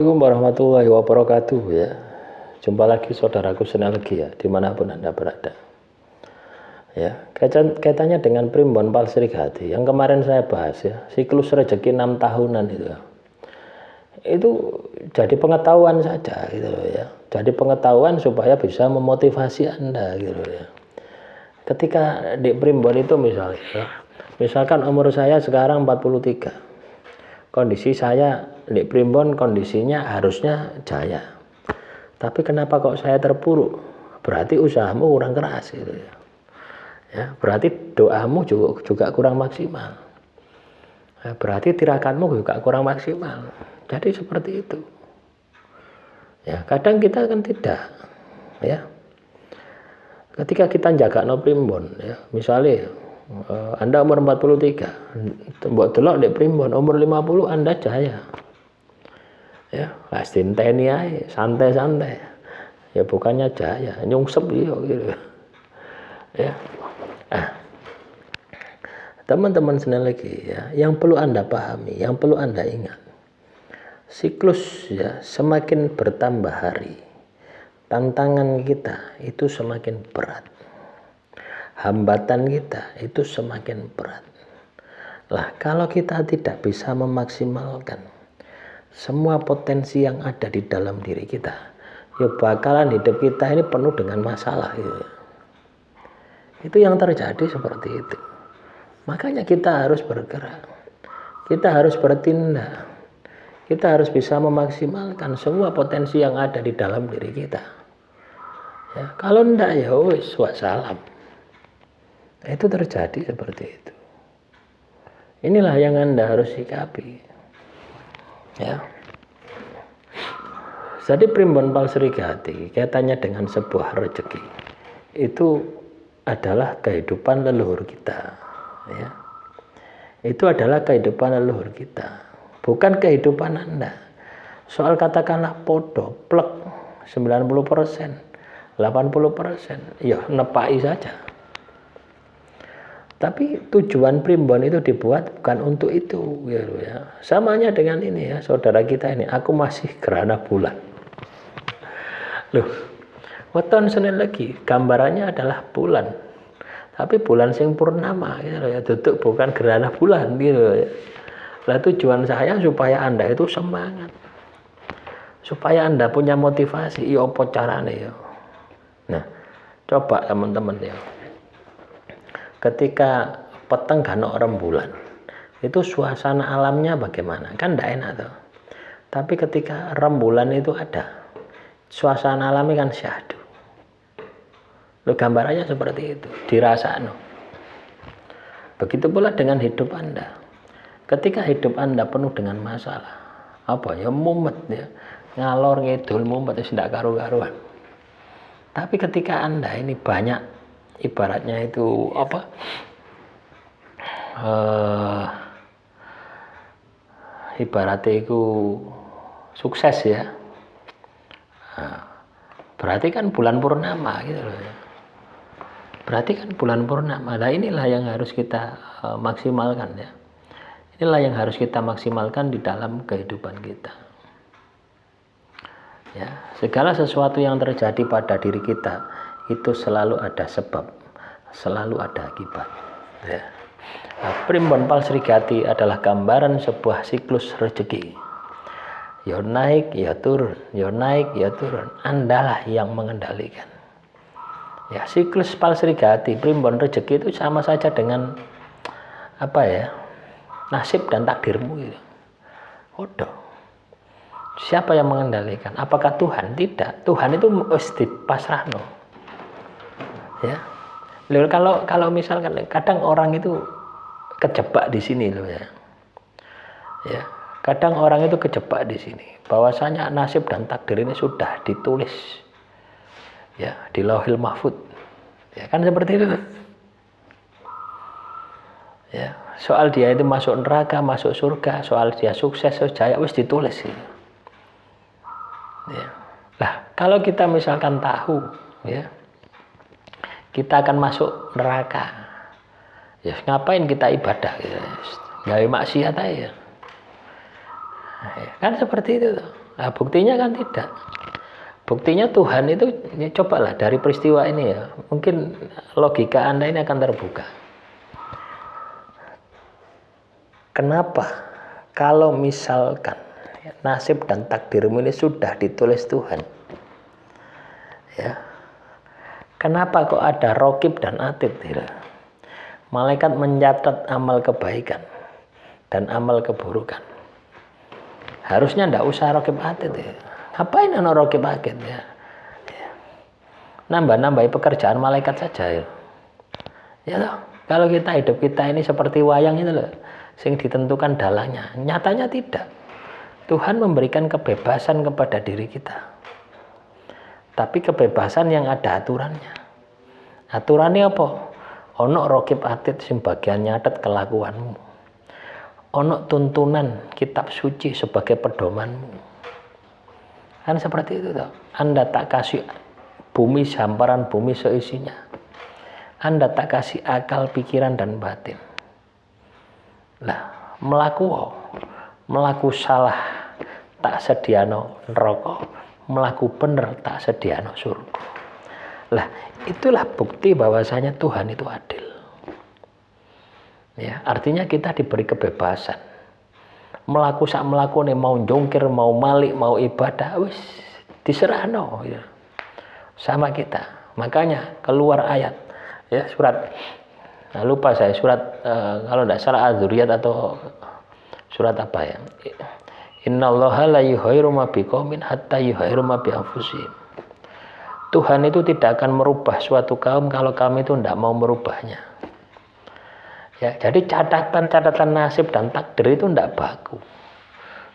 Assalamualaikum warahmatullahi wabarakatuh ya. Jumpa lagi saudaraku sinergi ya, dimanapun Anda berada. Ya, kaitannya dengan primbon Palsrigati yang kemarin saya bahas ya, siklus rezeki 6 tahunan itu. Itu jadi pengetahuan saja gitu loh ya. Jadi pengetahuan supaya bisa memotivasi Anda gitu ya. Ketika di primbon itu misalkan umur saya sekarang 43. Kondisi saya di primbon kondisinya harusnya jaya, tapi kenapa kok saya terpuruk? Berarti usahamu kurang keras gitu ya. Ya, berarti doamu juga kurang maksimal. Ya, berarti tirakanmu juga kurang maksimal. Jadi seperti itu. Ya, kadang kita kan tidak. Ya, ketika kita jaga no primbon, ya, misalnya Anda umur 43, mbok delok di primbon umur 50 Anda jaya. Ya, pasti teni ae, santai-santai. Ya bukannya jaya, nyungsep gitu. Ya. Nah, teman-teman lagi ya, yang perlu Anda pahami, yang perlu Anda ingat. Siklus ya semakin bertambah hari, tantangan kita itu semakin berat. Hambatan kita itu semakin berat. Lah, kalau kita tidak bisa memaksimalkan semua potensi yang ada di dalam diri kita, ya bakalan hidup kita ini penuh dengan masalah gitu. Itu yang terjadi seperti itu. Makanya kita harus bergerak, kita harus bertindak, kita harus bisa memaksimalkan semua potensi yang ada di dalam diri kita. Ya, kalau enggak ya wis wassalam. Itu terjadi seperti itu. Inilah yang Anda harus sikapi. Ya. Jadi primbon Palsrigati kaitannya dengan sebuah rezeki. Itu adalah kehidupan leluhur kita. Ya. Itu adalah kehidupan leluhur kita. Bukan kehidupan Anda. Soal katakanlah podo, plek 90%, 80%, ya nepai saja. Tapi tujuan primbon itu dibuat bukan untuk itu gitu ya. Samanya dengan ini ya, saudara kita ini, aku masih gerhana bulan. Loh, weton Senin lagi gambarannya adalah bulan. Tapi bulan sing purnama gitu ya, duduk bukan gerhana bulan gitu ya. Lah tujuan saya supaya Anda itu semangat. Supaya Anda punya motivasi, iya apa carane ya. Nah, coba teman-teman ya. Ketika peteng gano rembulan, itu suasana alamnya bagaimana? Kan tidak enak tuh. Tapi ketika rembulan itu ada, suasana alamnya kan syahdu. Lo gambarannya seperti itu, dirasa no. Begitu pula dengan hidup Anda. Ketika hidup Anda penuh dengan masalah, apa ya mumet ya, ngalor ngidul mumet itu tidak karu-karuan. Tapi ketika Anda ini banyak ibaratnya itu apa ibaratnya itu sukses ya, nah, berarti kan bulan purnama gitu loh ya. Berarti kan bulan purnama. Nah inilah yang harus kita maksimalkan ya. Inilah yang harus kita maksimalkan di dalam kehidupan kita. Ya, segala sesuatu yang terjadi pada diri kita itu selalu ada sebab, selalu ada akibat. Ya. Nah, primbon Palsrigati adalah gambaran sebuah siklus rezeki. Ya naik, ya turun, ya naik, ya turun. Andalah yang mengendalikan. Ya, siklus Palsrigati, primbon rezeki itu sama saja dengan apa ya? Nasib dan takdirmu gitu. Waduh. Siapa yang mengendalikan? Apakah Tuhan? Tidak. Tuhan itu mesti pasrahno. Ya, kalau misalkan kadang orang itu kejebak di sini loh ya. Ya, kadang orang itu kejebak di sini. Bahwasanya nasib dan takdir ini sudah ditulis ya di Lauhil Mahfud. Ya kan seperti itu. Ya, soal dia itu masuk neraka, masuk surga, soal dia sukses, jaya wis ditulis gitu. Ya. Lah, kalau kita misalkan tahu ya kita akan masuk neraka. Ya ngapain kita ibadah gitu. Gawe maksiat aja. Nah, ya, kan seperti itu tuh. Nah, buktinya kan tidak. Buktinya Tuhan itu, ya cobalah dari peristiwa ini ya, mungkin logika Anda ini akan terbuka. Kenapa kalau misalkan nasib dan takdirmu ini sudah ditulis Tuhan, ya, kenapa kok ada rokib dan atid? Ya? Malaikat mencatat amal kebaikan dan amal keburukan. Harusnya ndak usah rokib atid ya. Ngapain ana rokib atid ya? Nambah-nambahi pekerjaan malaikat saja ya. Ya loh, kalau hidup kita ini seperti wayang itu loh, sing ditentukan dalahnya. Nyatanya tidak. Tuhan memberikan kebebasan kepada diri kita. Tapi kebebasan yang ada aturannya. Aturannya apa? Ono rokib atid sing bagian nyatet kelakuanmu. Ono tuntunan kitab suci sebagai pedomanmu. Kan seperti itu toh. Anda tak kasih bumi hamparan bumi seisinya. Anda tak kasih akal, pikiran dan batin. Lah, melaku salah tak sediano neraka, melaku bener tak sediano surga. Lah, itulah bukti bahwasanya Tuhan itu adil. Ya, artinya kita diberi kebebasan. Melaku sak melakune, mau jongkir, mau malik, mau ibadah, wis diserahno ya. Sama kita. Makanya keluar ayat ya, surat, nah lupa saya surat kalau tidak salah Az-Dzurriyat atau surat apa ya, innallaha la yughayyiru ma biqaumin hatta yughayyiru ma bi anfusihim. Tuhan itu tidak akan merubah suatu kaum kalau kami itu tidak mau merubahnya ya. Jadi catatan nasib dan takdir itu tidak baku,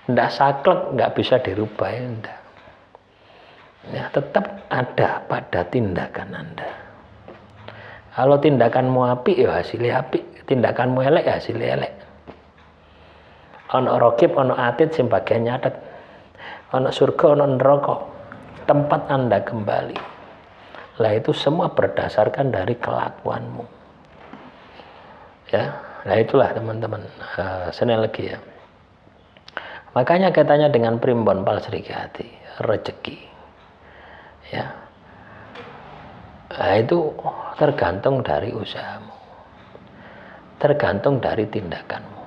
tidak saklek, nggak bisa dirubah ya, ya, tetap ada pada tindakan Anda. Kalau tindakanmu apik ya hasilnya apik, tindakanmu elek ya hasilnya elek. Ono rokib, ono atid sing bagian nyatet. Ono surga, ono neraka, tempat Anda kembali. Lah itu semua berdasarkan dari kelakuanmu. Ya, nah itulah teman-teman, senang lagi ya. Makanya katanya dengan primbon palsrikati, rezeki. Ya. Nah, itu tergantung dari usahamu. Tergantung dari tindakanmu.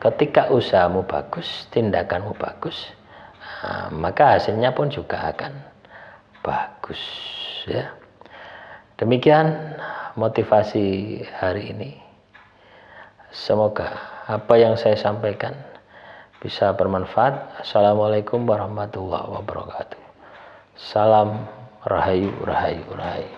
Ketika usahamu bagus, tindakanmu bagus, maka hasilnya pun juga akan bagus ya. Demikian motivasi hari ini. Semoga apa yang saya sampaikan bisa bermanfaat. Assalamualaikum warahmatullahi wabarakatuh. Salam rahayu, rahayu, rahayu.